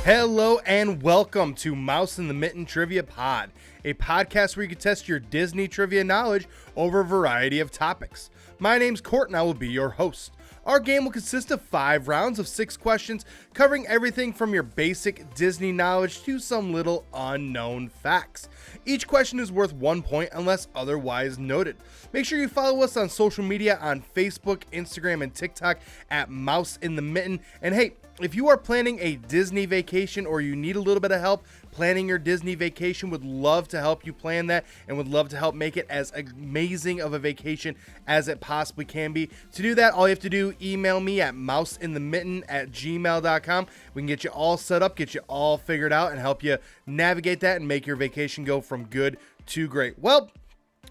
Hello and welcome to Mouse in the Mitten Trivia Pod, a podcast where you can test your Disney trivia knowledge over a variety of topics. My name's Court and I will be your host. Our game will consist of 5 rounds of 6 questions, covering everything from your basic Disney knowledge to some little unknown facts. Each question is worth 1 point unless otherwise noted. Make sure you follow us on social media on Facebook, Instagram, and TikTok at Mouse in the Mitten. And hey, if you are planning a Disney vacation or you need a little bit of help planning your Disney vacation, would love to help you plan that and would love to help make it as amazing of a vacation as it possibly can be. To do that, all you have to do, email me at mouseinthemitten@gmail.com. We can get you all set up, get you all figured out, and help you navigate that and make your vacation go from good to great. Well,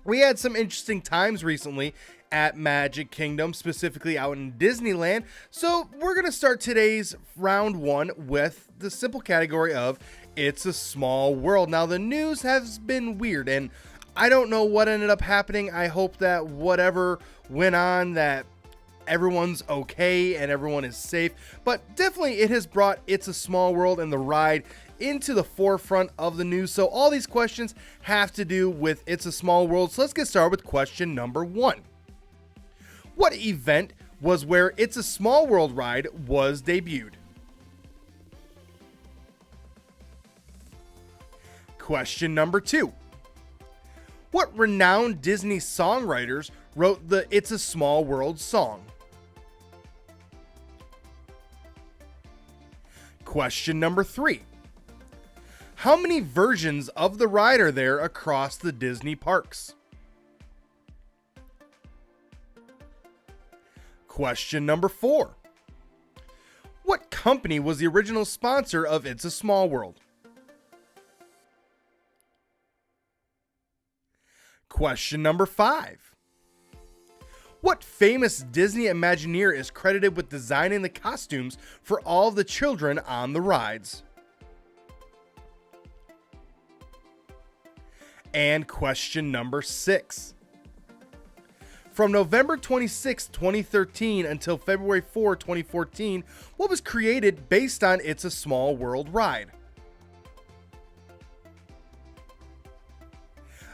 we had some interesting times recently at Magic Kingdom, specifically out in Disneyland. So we're going to start today's round 1 with the simple category of It's a Small World. Now, the news has been weird, and I don't know what ended up happening. I hope that whatever went on, that everyone's okay and everyone is safe. But definitely it has brought It's a Small World and the ride into the forefront of the news. So all these questions have to do with It's a Small World. So let's get started with question number 1. What event was where It's a Small World ride was debuted? Question number 2. What renowned Disney songwriters wrote the It's a Small World song? Question number 3. How many versions of the ride are there across the Disney parks? Question number 4. What company was the original sponsor of It's a Small World? Question number 5. What famous Disney Imagineer is credited with designing the costumes for all the children on the rides? And question number 6. From November 26, 2013 until February 4, 2014, what was created based on It's a Small World ride?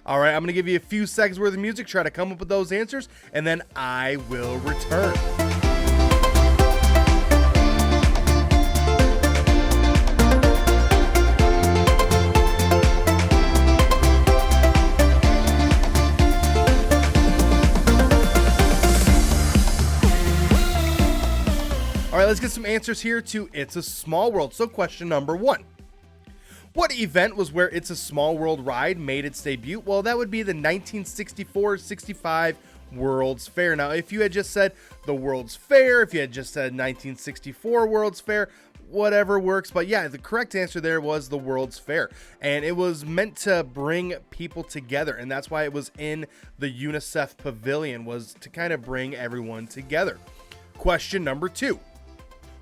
All right, I'm going to give you a few seconds worth of music, try to come up with those answers, and then I will return. All right, let's get some answers here to It's a Small World. So question number 1. What event was where It's a Small World ride made its debut? Well, that would be the 1964-65 World's Fair. Now, if you had just said the World's Fair, if you had just said 1964 World's Fair, whatever works. But yeah, the correct answer there was the World's Fair. And it was meant to bring people together. And that's why it was in the UNICEF Pavilion, was to kind of bring everyone together. Question number 2.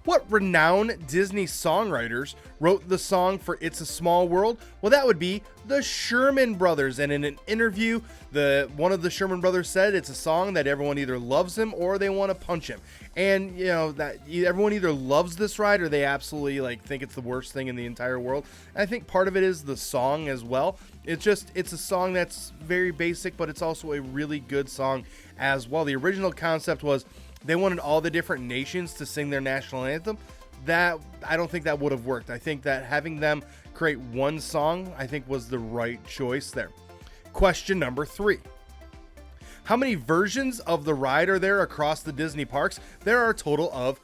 What renowned Disney songwriters wrote the song for It's a Small World? Well, that would be the Sherman Brothers. And in an interview, one of the Sherman Brothers said it's a song that everyone either loves him or they want to punch him. And, you know, that everyone either loves this ride or they absolutely think it's the worst thing in the entire world. And I think part of it is the song as well. It's a song that's very basic, but it's also a really good song as well. The original concept was they wanted all the different nations to sing their national anthem. That, I don't think that would have worked. I think that having them create one song, I think, was the right choice there. Question number 3. How many versions of the ride are there across the Disney parks? There are a total of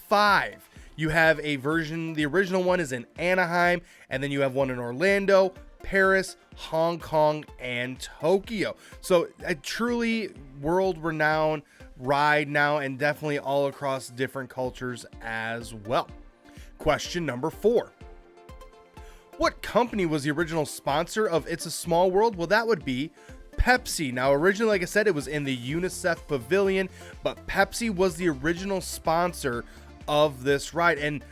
5. You have a version, the original one is in Anaheim, and then you have one in Orlando, Paris, Hong Kong, and Tokyo. So a truly world-renowned ride now, and definitely all across different cultures as well. Question number 4. What company was the original sponsor of It's a Small World? Well, that would be Pepsi. Now, originally, like I said, it was in the UNICEF Pavilion, but Pepsi was the original sponsor of this ride. And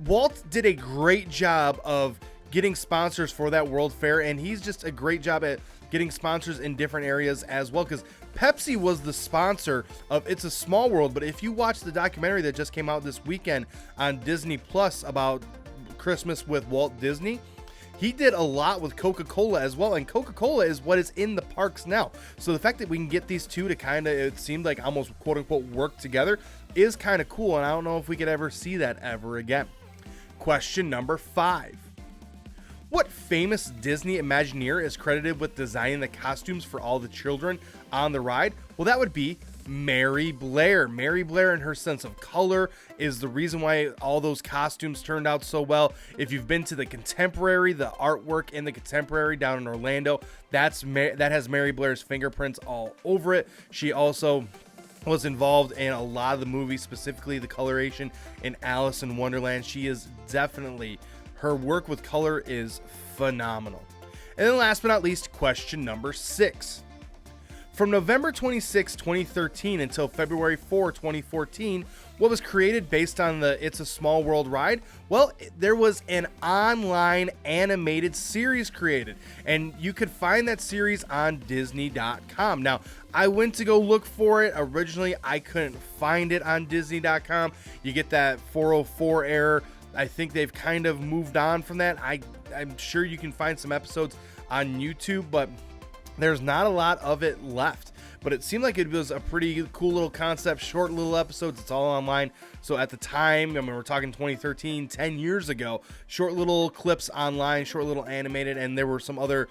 Walt did a great job of getting sponsors for that World Fair, and he's just a great job at getting sponsors in different areas as well, because Pepsi was the sponsor of It's a Small World. But if you watch the documentary that just came out this weekend on Disney Plus about Christmas with Walt Disney, he did a lot with Coca-Cola as well, and Coca-Cola is what is in the parks now. So the fact that we can get these two to kind of, it seemed like almost quote-unquote work together is kind of cool, and I don't know if we could ever see that ever again. Question number 5. What famous Disney Imagineer is credited with designing the costumes for all the children on the ride? Well, that would be Mary Blair. Mary Blair and her sense of color is the reason why all those costumes turned out so well. If you've been to the Contemporary, the artwork in the Contemporary down in Orlando, that has Mary Blair's fingerprints all over it. She also was involved in a lot of the movies, specifically the coloration in Alice in Wonderland. She is definitely, her work with color is phenomenal. And then last but not least, question number 6. From November 26, 2013 until February 4, 2014, what was created based on the It's a Small World ride? Well, there was an online animated series created, and you could find that series on Disney.com. Now, I went to go look for it. Originally, I couldn't find it on Disney.com. You get that 404 error. I think they've kind of moved on from that. I'm sure you can find some episodes on YouTube, but there's not a lot of it left. But it seemed like it was a pretty cool little concept, short little episodes. It's all online. So at the time, I mean, we're talking 2013, 10 years ago, short little clips online, short little animated, and there were some other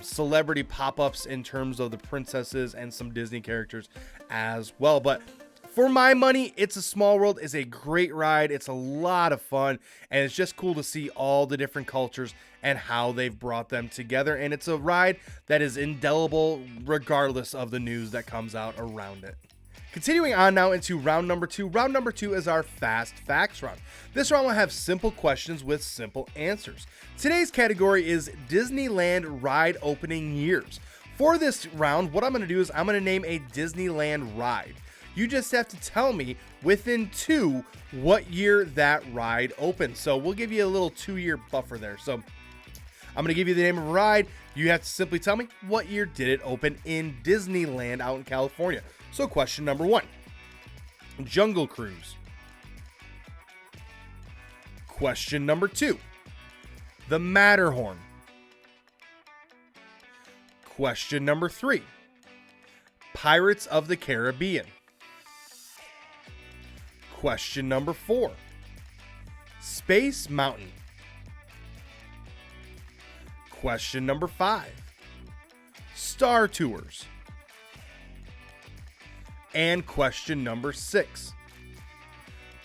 celebrity pop-ups in terms of the princesses and some Disney characters as well. But for my money, It's a Small World is a great ride. It's a lot of fun, and it's just cool to see all the different cultures and how they've brought them together. And it's a ride that is indelible regardless of the news that comes out around it. Continuing on now into round number 2. Round number 2 is our Fast Facts round. This round will have simple questions with simple answers. Today's category is Disneyland ride opening years. For this round, what I'm going to do is I'm going to name a Disneyland ride. You just have to tell me within 2 what year that ride opened. So we'll give you a little 2-year buffer there. So I'm going to give you the name of a ride. You have to simply tell me what year did it open in Disneyland out in California. So question number 1, Jungle Cruise. Question number 2, the Matterhorn. Question number 3, Pirates of the Caribbean. Question number 4, Space Mountain. Question number 5, Star Tours. And question number 6,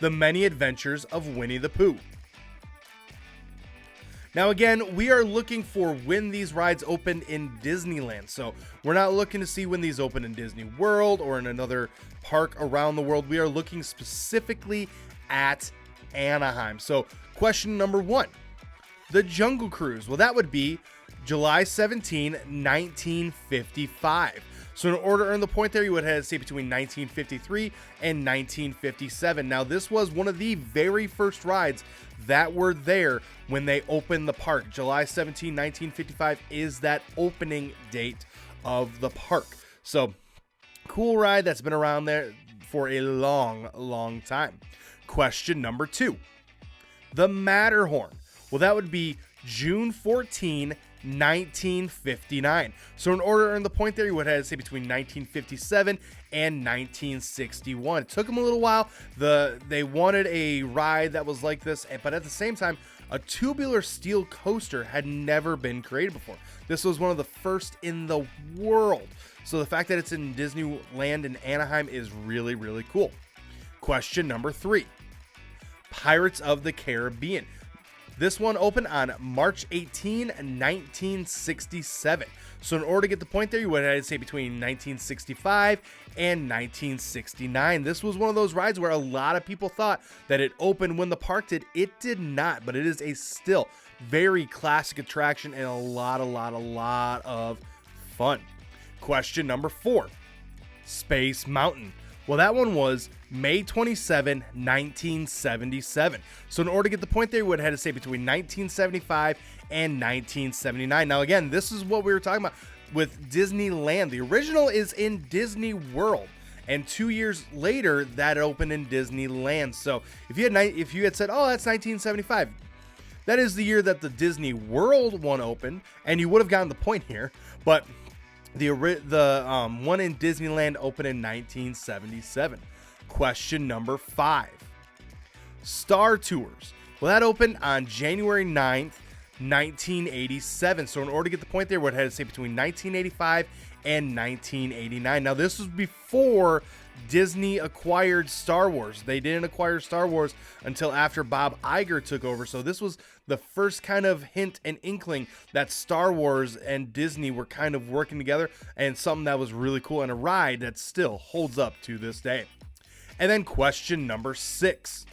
The Many Adventures of Winnie the Pooh. Now again, we are looking for when these rides opened in Disneyland. So we're not looking to see when these open in Disney World or in another park around the world. We are looking specifically at Anaheim. So question number 1, the Jungle Cruise. Well, that would be July 17, 1955. So in order to earn the point there, you would have to say between 1953 and 1957. Now, this was one of the very first rides that were there when they opened the park. July 17, 1955 is that opening date of the park. So, cool ride that's been around there for a long, long time. Question number 2, the Matterhorn. Well, that would be June 14, 1959. So in order to earn the point there, you would have to say between 1957 and 1961. It took them a little while. They wanted a ride that was like this, but at the same time, a tubular steel coaster had never been created before. This was one of the first in the world. So the fact that it's in Disneyland in Anaheim is really, really cool. Question number 3, Pirates of the Caribbean. This one opened on March 18, 1967. So in order to get the point there, you would have to say between 1965 and 1969. This was one of those rides where a lot of people thought that it opened when the park did. It did not, but it is a still very classic attraction and a lot of fun. Question number 4, Space Mountain. Well, that one was May 27, 1977. So in order to get the point there, you would have had to say between 1975 and 1979. Now, again, this is what we were talking about with Disneyland. The original is in Disney World, and 2 years later, that opened in Disneyland. So if you had said, oh, that's 1975, That is the year that the Disney World one opened, and you would have gotten the point here, but the one in Disneyland opened in 1977. Question number 5. Star Tours. Well, that opened on January 9th, 1987. So in order to get the point there, we'd have to say between 1985 and 1989. Now, this was before Disney acquired Star Wars. They didn't acquire Star Wars until after Bob Iger took over. So this was the first kind of hint and inkling that Star Wars and Disney were kind of working together, and something that was really cool, and a ride that still holds up to this day. And then question number 6.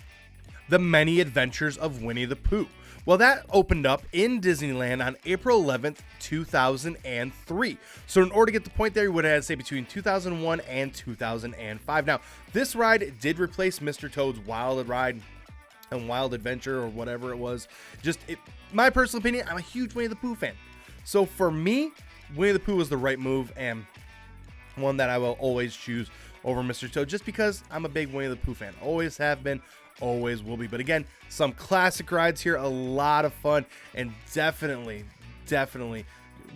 The Many Adventures of Winnie the Pooh. Well, that opened up in Disneyland on April 11th, 2003. So in order to get the point there, you would have had to say between 2001 and 2005. Now, this ride did replace Mr. Toad's Wild Ride and Wild Adventure, or whatever it was. My personal opinion, I'm a huge Winnie the Pooh fan. So for me, Winnie the Pooh was the right move, and one that I will always choose over Mr. Toad, just because I'm a big Winnie the Pooh fan. Always have been, always will be. But again, some classic rides here, a lot of fun, and definitely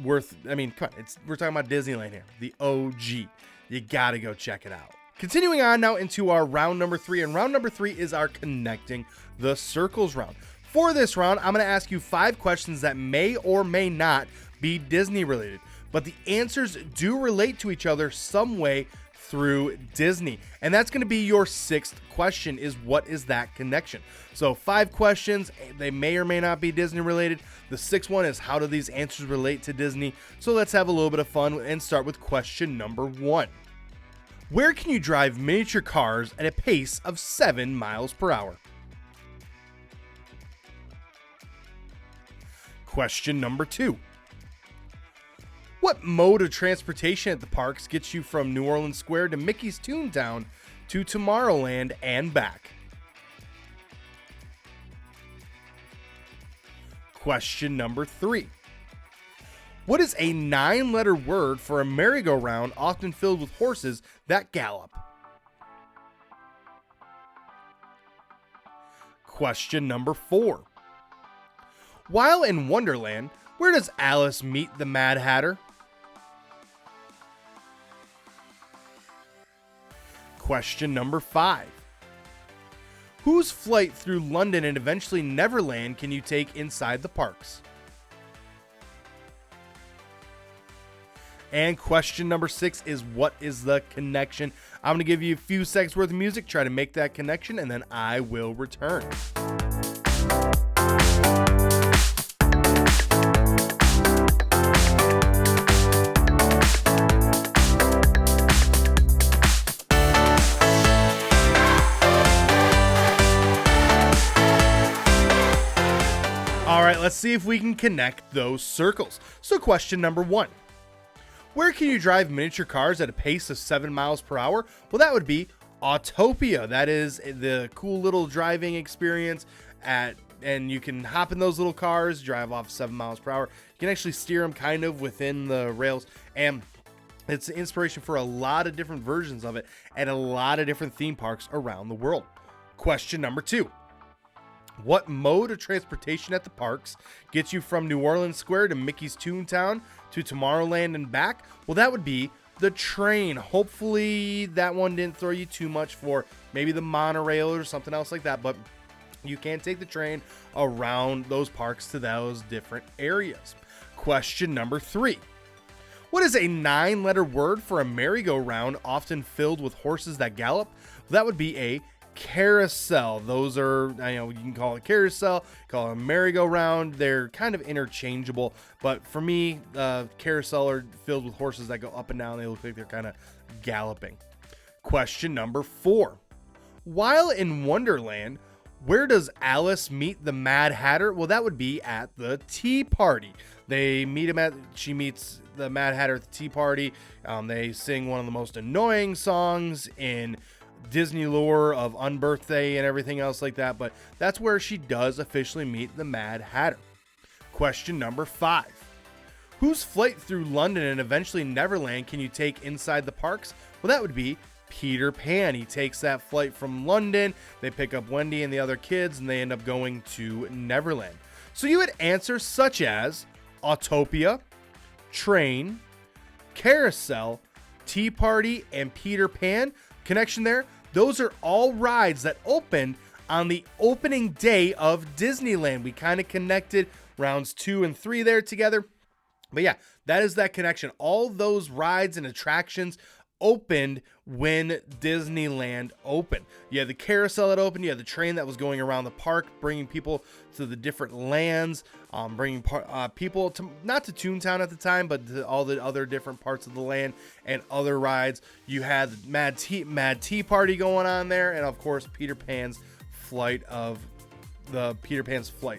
worth. I mean, come on, we're talking about Disneyland here, the OG. You gotta go check it out. Continuing on now into our round number 3, and round number 3 is our Connecting the Circles round. For this round, I'm going to ask you 5 questions that may or may not be Disney related, but the answers do relate to each other some way through Disney. And that's going to be your 6th question, is what is that connection? So 5 questions, they may or may not be Disney related. The 6th one is, how do these answers relate to Disney? So let's have a little bit of fun and start with question number 1. Where can you drive miniature cars at a pace of 7 miles per hour? Question number 2. What mode of transportation at the parks gets you from New Orleans Square to Mickey's Toontown to Tomorrowland and back? Question number 3. What is a 9-letter word for a merry-go-round often filled with horses that gallop? Question number 4. While in Wonderland, where does Alice meet the Mad Hatter? Question number 5. Whose flight through London and eventually Neverland can you take inside the parks? And question number 6 is, what is the connection? I'm going to give you a few seconds worth of music, try to make that connection, and then I will return. All right, let's see if we can connect those circles. So question number 1. Where can you drive miniature cars at a pace of 7 miles per hour? Well, that would be Autopia. That is the cool little driving experience and you can hop in those little cars, drive off 7 miles per hour. You can actually steer them kind of within the rails, and it's an inspiration for a lot of different versions of it at a lot of different theme parks around the world. Question number 2. What mode of transportation at the parks gets you from New Orleans Square to Mickey's Toontown to Tomorrowland and back? Well, that would be the train. Hopefully that one didn't throw you too much for maybe the monorail or something else like that, but you can take the train around those parks to those different areas. Question number 3. What is a 9-letter word for a merry-go-round often filled with horses that gallop? Well, that would be a carousel. Those are, you can call it carousel, call it a merry-go-round. They're kind of interchangeable, but for me, carousel are filled with horses that go up and down. They look like they're kind of galloping. Question number 4. While in Wonderland, where does Alice meet the Mad Hatter? Well, that would be at the tea party. She meets the Mad Hatter at the tea party. They sing one of the most annoying songs in Disney lore of Unbirthday and everything else like that, but that's where she does officially meet the Mad Hatter. Question number 5. Whose flight through London and eventually Neverland can you take inside the parks? Well, that would be Peter Pan. He takes that flight from London. They pick up Wendy and the other kids, and they end up going to Neverland. So you had answers such as Autopia, Train, Carousel, Tea Party, and Peter Pan. Connection there? Those are all rides that opened on the opening day of Disneyland. We kind of connected rounds 2 and 3 there together. But yeah, that is that connection. All those rides and attractions opened when Disneyland opened. You had the carousel that opened, you had the train that was going around the park, bringing people to the different lands, bringing people to, not to Toontown at the time, but to all the other different parts of the land and other rides. You had Mad Tea Party going on there, and of course Peter Pan's Flight.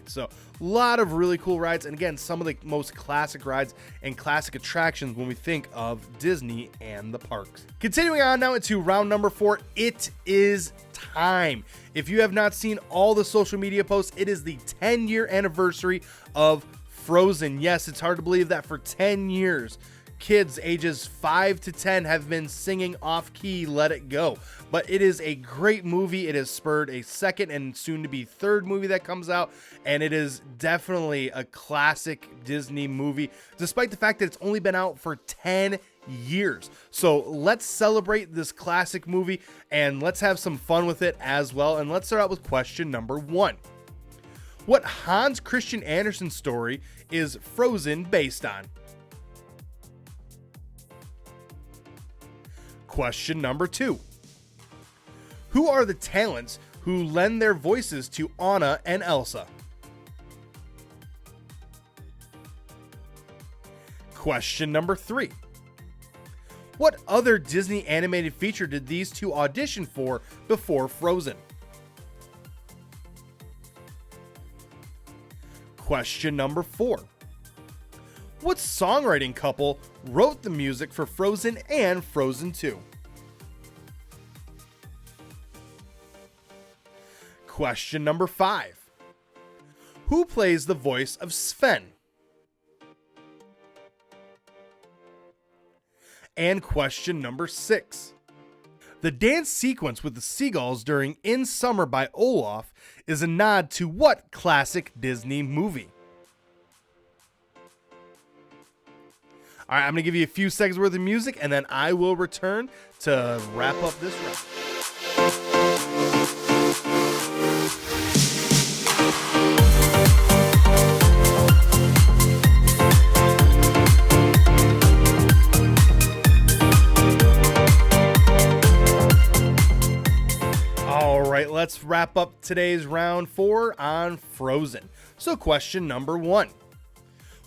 So a lot of really cool rides, and again, some of the most classic rides and classic attractions when we think of Disney and the parks. Continuing on now into round number 4, it is time. If you have not seen all the social media posts, it is the 10-year anniversary of Frozen. Yes, it's hard to believe that for 10 years kids ages 5 to 10 have been singing off key Let It Go. But it is a great movie. It has spurred a second and soon to be third movie that comes out, and it is definitely a classic Disney movie, despite the fact that it's only been out for 10 years. So let's celebrate this classic movie and let's have some fun with it as well. And let's start out with question number 1. What Hans Christian Andersen story is Frozen based on? Question number 2. Who are the talents who lend their voices to Anna and Elsa? Question number 3. What other Disney animated feature did these two audition for before Frozen? Question number 4. What songwriting couple wrote the music for Frozen and Frozen 2? Question number 5. Who plays the voice of Sven? And question number 6. The dance sequence with the seagulls during In Summer by Olaf is a nod to what classic Disney movie? All right, I'm going to give you a few seconds worth of music, and then I will return to wrap up this round. All right, let's wrap up today's round 4 on Frozen. So question number 1.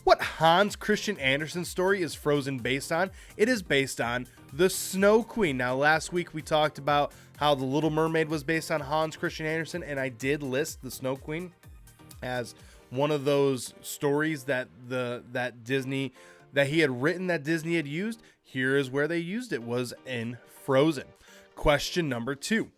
What Hans Christian Andersen story is Frozen based on? It is based on The Snow Queen. Now, last week we talked about how The Little Mermaid was based on Hans Christian Andersen, and I did list The Snow Queen as one of those stories that Disney that he had written that Disney had used. Here is where they used it, was in Frozen. Question number 2.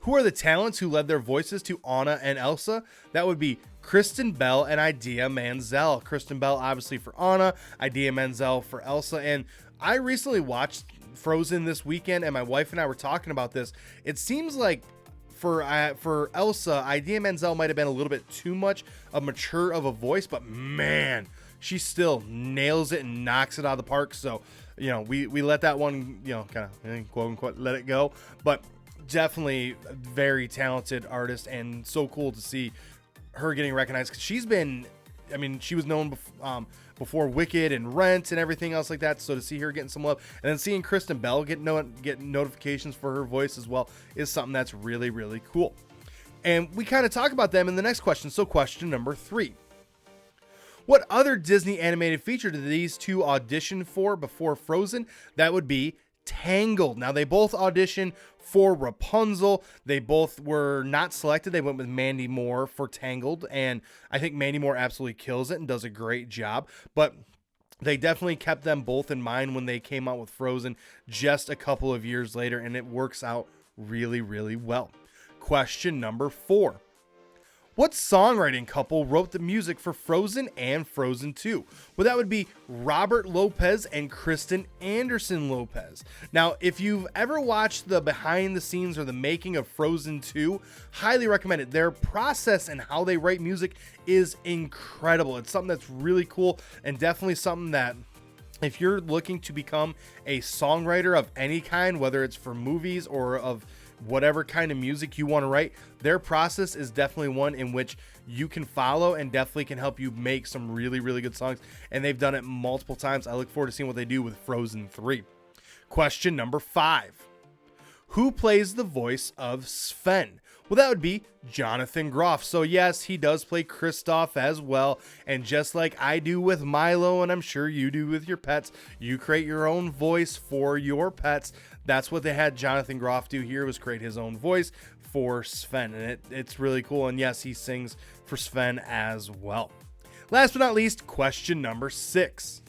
Who are the talents who led their voices to Anna and Elsa? That would be Kristen Bell and Idea Menzel. Kristen Bell, obviously, for Anna, Idea Menzel for Elsa. And I recently watched Frozen this weekend, and my wife and I were talking about this. It seems like for Elsa, Idea Menzel might have been a little bit too much mature of a voice, but man, she still nails it and knocks it out of the park. So, we let that one, kind of quote unquote let it go. But definitely a very talented artist, and so cool to see her getting recognized, because she was known before Wicked and Rent and everything else like that. So to see her getting some love, and then seeing Kristen Bell get notifications for her voice as well, is something that's really, really cool. And we kind of talk about them in the next question. So question number 3. What other Disney animated feature did these two audition for before Frozen? That would be Tangled. Now, they both auditioned for Rapunzel. They both were not selected. They went with Mandy Moore for Tangled, and I think Mandy Moore absolutely kills it and does a great job. But they definitely kept them both in mind when they came out with Frozen just a couple of years later, and it works out really, really well. Question number 4. What songwriting couple wrote the music for Frozen and Frozen 2? Well, that would be Robert Lopez and Kristen Anderson Lopez. Now, if you've ever watched the behind the scenes or the making of Frozen 2, highly recommend it. Their process and how they write music is incredible. It's something that's really cool and definitely something that if you're looking to become a songwriter of any kind, whether it's for movies or of whatever kind of music you want to write, their process is definitely one in which you can follow and definitely can help you make some really, really good songs. And they've done it multiple times. I look forward to seeing what they do with Frozen 3. Question number 5. Who plays the voice of Sven? Well, that would be Jonathan Groff. So yes, he does play Kristoff as well. And just like I do with Milo, and I'm sure you do with your pets, you create your own voice for your pets. That's what they had Jonathan Groff do here, was create his own voice for Sven. And it's really cool. And yes, he sings for Sven as well. Last but not least, question number 6.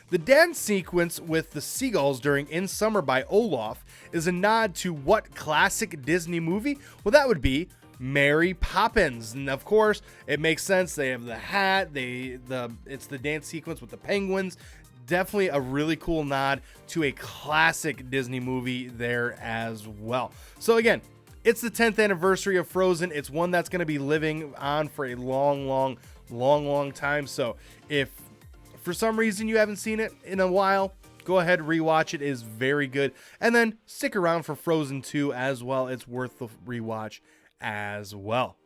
The dance sequence with the seagulls during In Summer by Olaf is a nod to what classic Disney movie? Well, that would be Mary Poppins. And of course, it makes sense. They have the hat, it's the dance sequence with the penguins. Definitely a really cool nod to a classic Disney movie there as well. So again, it's the 10th anniversary of Frozen. It's one that's going to be living on for a long time. So if for some reason you haven't seen it in a while, go ahead, rewatch it. It is very good. And then stick around for Frozen 2 as well. It's worth the rewatch as well.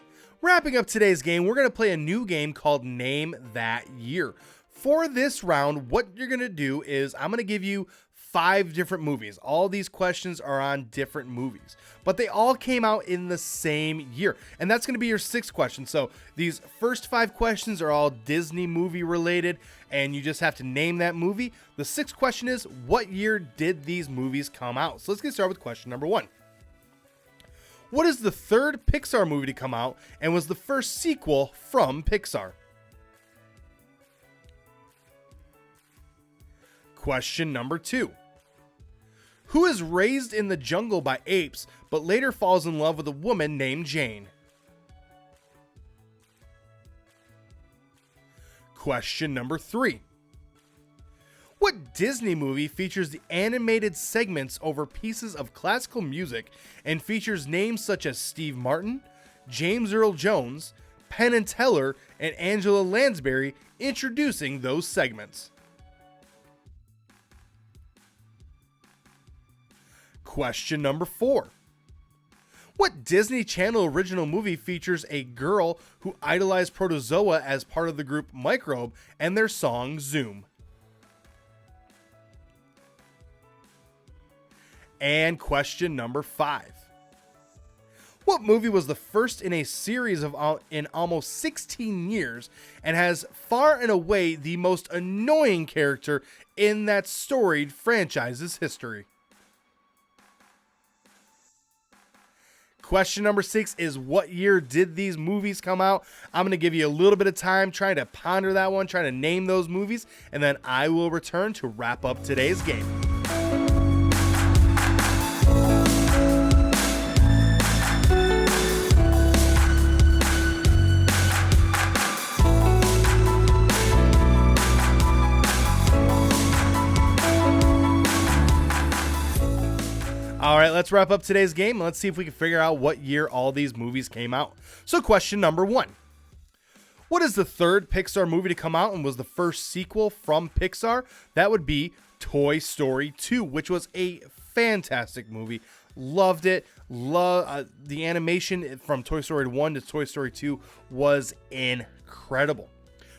Wrapping up today's game, we're going to play a new game called Name That Year. For this round, what you're going to do is I'm going to give you 5 different movies. All these questions are on different movies, but they all came out in the same year. And that's going to be your 6th question. So these first 5 questions are all Disney movie related, and you just have to name that movie. The 6th question is, what year did these movies come out? So let's get started with question number 1. What is the 3rd Pixar movie to come out and was the first sequel from Pixar? Question number 2. Who is raised in the jungle by apes, but later falls in love with a woman named Jane? Question number 3. What Disney movie features the animated segments over pieces of classical music and features names such as Steve Martin, James Earl Jones, Penn and Teller, and Angela Lansbury introducing those segments? Question number 4. What Disney Channel original movie features a girl who idolized Protozoa as part of the group Microbe and their song Zoom? And question number 5. What movie was the first in a series of in almost 16 years and has far and away the most annoying character in that storied franchise's history? Question number 6 is, what year did these movies come out? I'm going to give you a little bit of time trying to ponder that one, trying to name those movies, and then I will return to wrap up today's game. All right, let's wrap up today's game. Let's see if we can figure out what year all these movies came out. So question number 1. What is the 3rd Pixar movie to come out and was the first sequel from Pixar? That would be Toy Story 2, which was a fantastic movie. Loved it. The animation from Toy Story 1 to Toy Story 2 was incredible.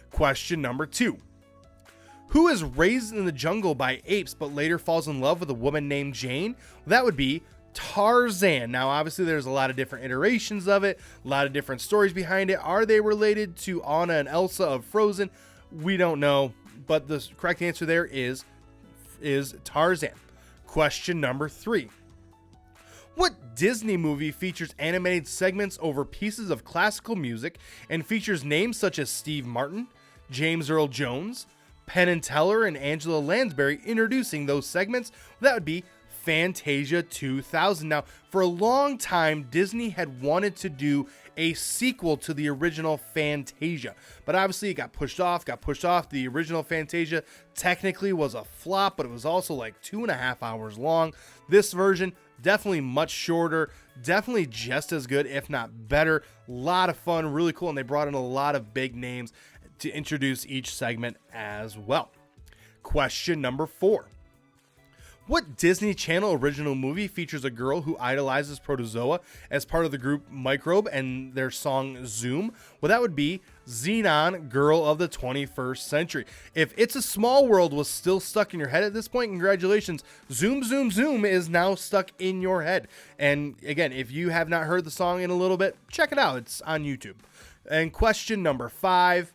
Question number 2. Who is raised in the jungle by apes but later falls in love with a woman named Jane? That would be Tarzan. Now, obviously, there's a lot of different iterations of it, a lot of different stories behind it. Are they related to Anna and Elsa of Frozen? We don't know, but the correct answer there is Tarzan. Question number 3. What Disney movie features animated segments over pieces of classical music and features names such as Steve Martin, James Earl Jones, Penn and Teller, and Angela Lansbury introducing those segments? That would be Fantasia 2000. Now, for a long time, Disney had wanted to do a sequel to the original Fantasia, but obviously it got pushed off. The original Fantasia technically was a flop, but it was also like 2.5 hours long. This version, definitely much shorter, definitely just as good, if not better. A lot of fun, really cool, and they brought in a lot of big names to introduce each segment as well. Question number 4. What Disney Channel original movie features a girl who idolizes Protozoa as part of the group Microbe and their song Zoom? Well, that would be Xenon, Girl of the 21st Century. If It's a Small World was still stuck in your head at this point, congratulations. Zoom, Zoom, Zoom is now stuck in your head. And again, if you have not heard the song in a little bit, check it out. It's on YouTube. And question number 5.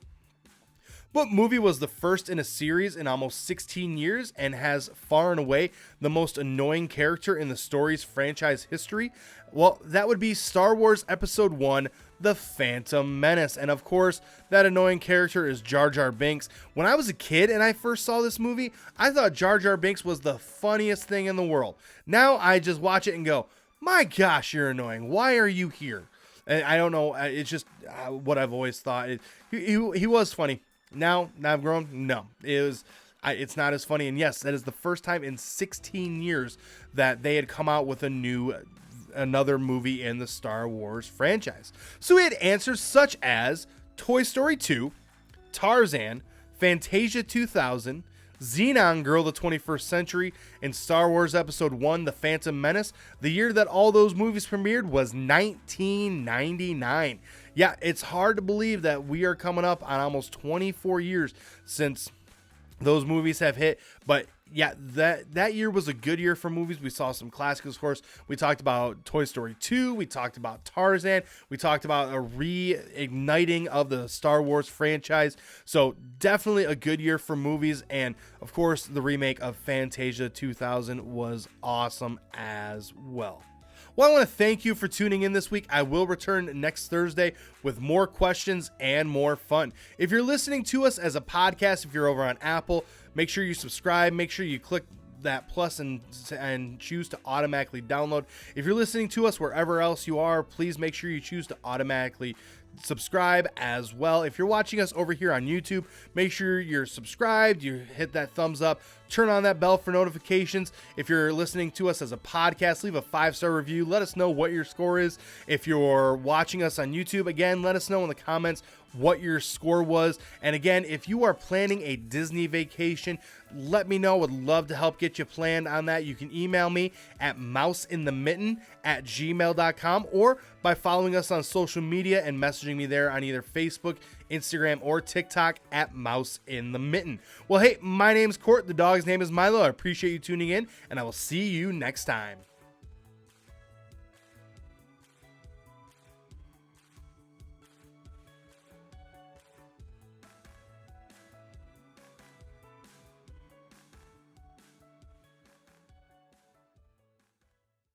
What movie was the first in a series in almost 16 years and has far and away the most annoying character in the story's franchise history? Well, that would be Star Wars Episode 1, The Phantom Menace. And of course, that annoying character is Jar Jar Binks. When I was a kid and I first saw this movie, I thought Jar Jar Binks was the funniest thing in the world. Now I just watch it and go, my gosh, you're annoying. Why are you here? And I don't know. It's just what I've always thought. He was funny. Now I've grown. No, it's not as funny. And yes, that is the first time in 16 years that they had come out with another movie in the Star Wars franchise. So we had answers such as Toy Story 2, Tarzan, Fantasia 2000, Xenon Girl of the 21st Century, and Star Wars Episode 1, The Phantom Menace. The year that all those movies premiered was 1999. Yeah, it's hard to believe that we are coming up on almost 24 years since those movies have hit, but yeah, that year was a good year for movies. We saw some classics, of course. We talked about Toy Story 2. We talked about Tarzan. We talked about a reigniting of the Star Wars franchise. So definitely a good year for movies. And of course, the remake of Fantasia 2000 was awesome as well. Well, I want to thank you for tuning in this week. I will return next Thursday with more questions and more fun. If you're listening to us as a podcast, if you're over on Apple, make sure you subscribe. Make sure you click that plus and choose to automatically download. If you're listening to us wherever else you are, please make sure you choose to automatically subscribe as well. If you're watching us over here on YouTube, make sure you're subscribed, you hit that thumbs up, turn on that bell for notifications. If you're listening to us as a podcast, leave a 5-star review. Let us know what your score is. If you're watching us on YouTube, again, let us know in the comments what your score was. And again, if you are planning a Disney vacation, let me know. Would love to help get you planned on that. You can email me at mouseinthemitten@gmail.com or by following us on social media and messaging me there on either Facebook, Instagram, or TikTok at mouseinthemitten. Well, hey, my name's Court. The dog's name is Milo. I appreciate you tuning in, and I will see you next time.